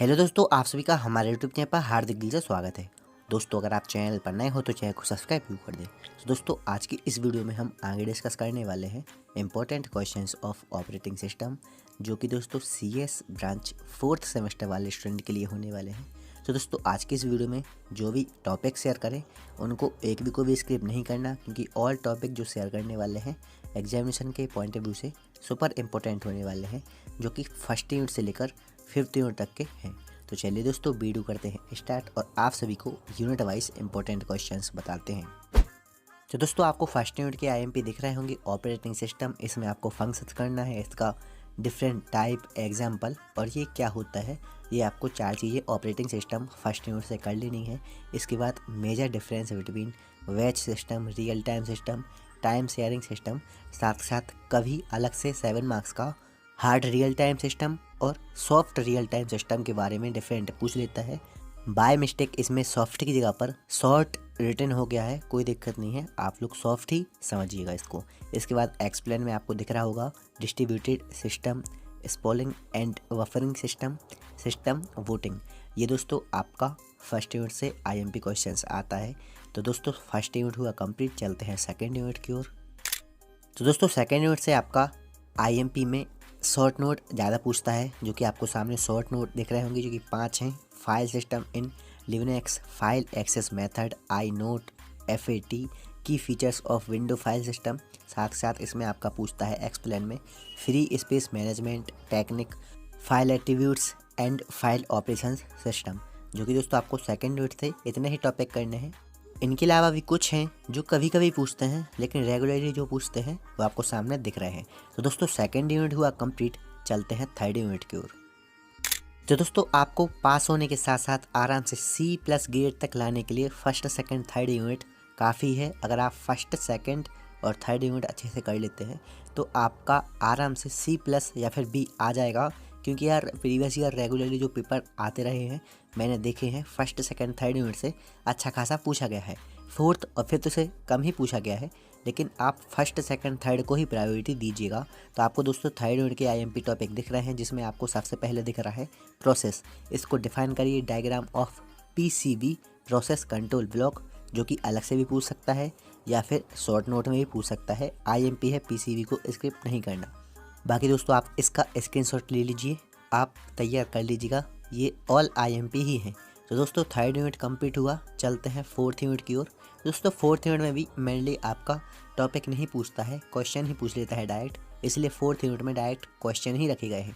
Hello दोस्तों, आप सभी का हमारे यूट्यूब चैनल पर हार्दिक दिल से स्वागत है। दोस्तों, अगर आप चैनल पर नए हो तो चैनल को सब्सक्राइब भी कर दें। तो दोस्तों, आज की इस वीडियो में हम आगे डिस्कस करने वाले हैं important questions of operating system, जो कि दोस्तों सीएस ब्रांच 4th सेमेस्टर वाले स्टूडेंट के लिए होने वाले हैं। तो दोस्तों, आज की इस वीडियो में जो भी टॉपिक शेयर करें उनको एक भी को भी स्किप नहीं करना, क्योंकि ऑल टॉपिक जो शेयर करने वाले हैं एग्जामिनेशन के पॉइंट ऑफ व्यू से सुपर इंपॉर्टेंट होने वाले हैं, जो कि फर्स्ट यूनिट से लेकर 5th यूनिट तक के हैं। तो चलिए दोस्तों, वीडियो करते हैं स्टार्ट और आप सभी को यूनिट वाइज इंपॉर्टेंट क्वेश्चंस बताते हैं। तो दोस्तों, आपको फर्स्ट यूनिट के आईएमपी दिख रहे होंगे ऑपरेटिंग सिस्टम। इसमें आपको फंक्शंस करना है, इसका डिफरेंट टाइप एग्जाम्पल, और ये क्या होता है ये आपको 4 चीज़ें ऑपरेटिंग सिस्टम फर्स्ट यूनिट से कर लेनी है। इसके बाद major difference between batch system, real time system, time sharing system, साथ साथ कभी अलग से 7 मार्क्स का हार्ड रियल टाइम सिस्टम और सॉफ्ट रियल टाइम सिस्टम के बारे में डिफरेंट पूछ लेता है। बाय मिस्टेक इसमें सॉफ्ट की जगह पर शॉर्ट रिटर्न हो गया है, कोई दिक्कत नहीं है, आप लोग सॉफ्ट ही समझिएगा इसको। इसके बाद एक्सप्लेन में आपको दिख रहा होगा distributed system, spooling and buffering system, system voting. ये दोस्तों आपका फर्स्ट यूनिट से आईएमपी क्वेश्चंस आता है। तो दोस्तों, फर्स्ट यूनिट हुआ कंप्लीट, चलते हैं सेकेंड यूनिट की ओर। तो दोस्तों, सेकेंड यूनिट से आपका आईएमपी में शॉर्ट नोट ज़्यादा पूछता है, जो कि आपको सामने शॉर्ट नोट दिख रहे होंगे, जो कि 5 हैं। File system in Linux, file access method, inode, FAT, key features of window file system. साथ साथ इसमें आपका पूछता है एक्सप्लेन में free space management technique, file attributes and file operation system, जो कि दोस्तों आपको सेकेंड यूनिट से इतने ही टॉपिक करने हैं। इनके अलावा भी कुछ हैं जो कभी कभी पूछते हैं, लेकिन रेगुलरली जो पूछते हैं वो आपको सामने दिख रहे हैं। तो दोस्तों, सेकेंड यूनिट हुआ कंप्लीट, चलते हैं थर्ड यूनिट की ओर। तो दोस्तों, आपको पास होने के साथ साथ आराम से C+ ग्रेड तक लाने के लिए फर्स्ट सेकंड थर्ड यूनिट काफ़ी है। अगर आप फर्स्ट सेकंड और थर्ड यूनिट अच्छे से कर लेते हैं तो आपका आराम से C+ या फिर B आ जाएगा, क्योंकि यार प्रीवियस ईयर रेगुलरली जो पेपर आते रहे हैं मैंने देखे हैं, फर्स्ट सेकंड थर्ड यूनिट से अच्छा खासा पूछा गया है। फोर्थ और फिफ्थ से कम ही पूछा गया है, लेकिन आप फर्स्ट सेकंड थर्ड को ही प्रायोरिटी दीजिएगा। तो आपको दोस्तों थर्ड यूनिट के आईएमपी टॉपिक दिख रहे हैं, जिसमें आपको सबसे पहले दिख रहा है प्रोसेस। इसको डिफाइन करिए, diagram of PCB, process control block, जो कि अलग से भी पूछ सकता है या फिर शॉर्ट नोट में भी पूछ सकता है। आईएमपी है, PCB को स्किप नहीं करना। बाकी दोस्तों, आप इसका स्क्रीनशॉट ले लीजिए, आप तैयार कर लीजिएगा, ये ऑल आईएमपी ही हैं। तो दोस्तों, थर्ड यूनिट कंप्लीट हुआ, चलते हैं फोर्थ यूनिट की ओर। दोस्तों, फोर्थ यूनिट में भी मेनली आपका टॉपिक नहीं पूछता है, क्वेश्चन ही पूछ लेता है डायरेक्ट, इसलिए फोर्थ यूनिट में डायरेक्ट क्वेश्चन ही रखे गए हैं।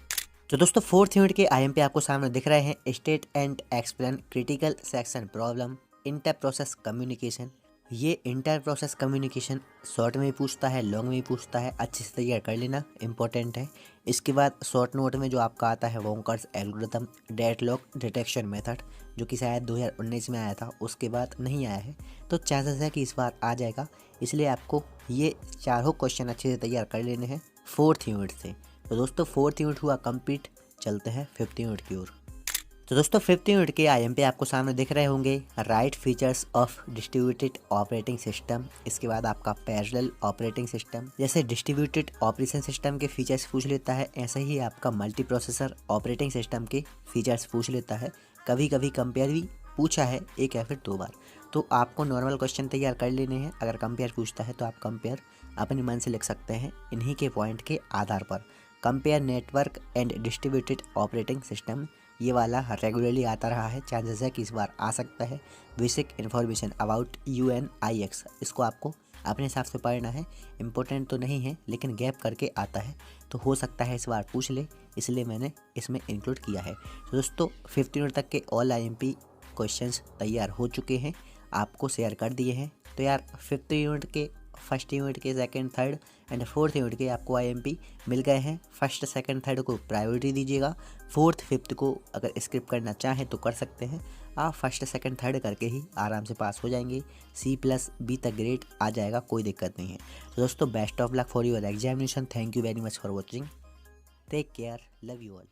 तो दोस्तों, फोर्थ यूनिट के आईएमपी आपको सामने दिख रहे हैं। State and explain critical section problem, inter process communication. ये इंटर प्रोसेस कम्युनिकेशन शॉर्ट में भी पूछता है, लॉन्ग में भी पूछता है, अच्छे से तैयार कर लेना, इंपॉर्टेंट है। इसके बाद शॉर्ट नोट में जो आपका आता है वोंकर्स एल्गोरिथम, डेडलॉक डिटेक्शन मेथड, जो कि शायद 2019 में आया था, उसके बाद नहीं आया है, तो चांसेस है कि इस बार आ जाएगा। इसलिए आपको ये चारों क्वेश्चन अच्छे से तैयार कर लेने हैं फोर्थ यूनिट से। तो दोस्तों, फोर्थ यूनिट हुआ कंप्लीट, चलते हैं फिफ्थ यूनिट की ओर। तो दोस्तों, फिफ्थ यूनिट के आईएमपी आपको सामने दिख रहे होंगे, right features of distributed operating system. इसके बाद आपका पैरेलल ऑपरेटिंग सिस्टम। जैसे डिस्ट्रीब्यूटेड ऑपरेशन सिस्टम के फीचर्स पूछ लेता है, ऐसे ही आपका मल्टी प्रोसेसर ऑपरेटिंग सिस्टम के फीचर्स पूछ लेता है। कभी कभी कंपेयर भी पूछा है, एक या फिर 2 बार। तो आपको नॉर्मल क्वेश्चन तैयार कर लेने हैं। अगर कंपेयर पूछता है तो आप कंपेयर अपने मन से लिख सकते हैं इन्हीं के पॉइंट के आधार पर। Compare network and distributed operating system, ये वाला रेगुलरली आता रहा है, चांसेस है कि इस बार आ सकता है। बेसिक इन्फॉर्मेशन अबाउट UNIX, इसको आपको अपने हिसाब से पढ़ना है, इम्पोर्टेंट तो नहीं है लेकिन गैप करके आता है, तो हो सकता है इस बार पूछ ले, इसलिए मैंने इसमें इंक्लूड किया है। तो दोस्तों, फिफ्थ यूनिट तक के ऑल आईएमपी क्वेश्चंस तैयार हो चुके हैं, आपको शेयर कर दिए हैं। तो यार फिफ्थ यूनिट के, फर्स्ट यूनिट के, second third and fourth unit के आपको आईएमपी मिल गए हैं। फर्स्ट सेकंड थर्ड को प्रायोरिटी दीजिएगा, फोर्थ फिफ्थ को अगर स्किप करना चाहें तो कर सकते हैं। आप फर्स्ट सेकंड थर्ड करके ही आराम से पास हो जाएंगे, C+ B तक ग्रेड आ जाएगा, कोई दिक्कत नहीं है। तो दोस्तों, best of luck for your examination. Thank you very much for watching, take care, love you all.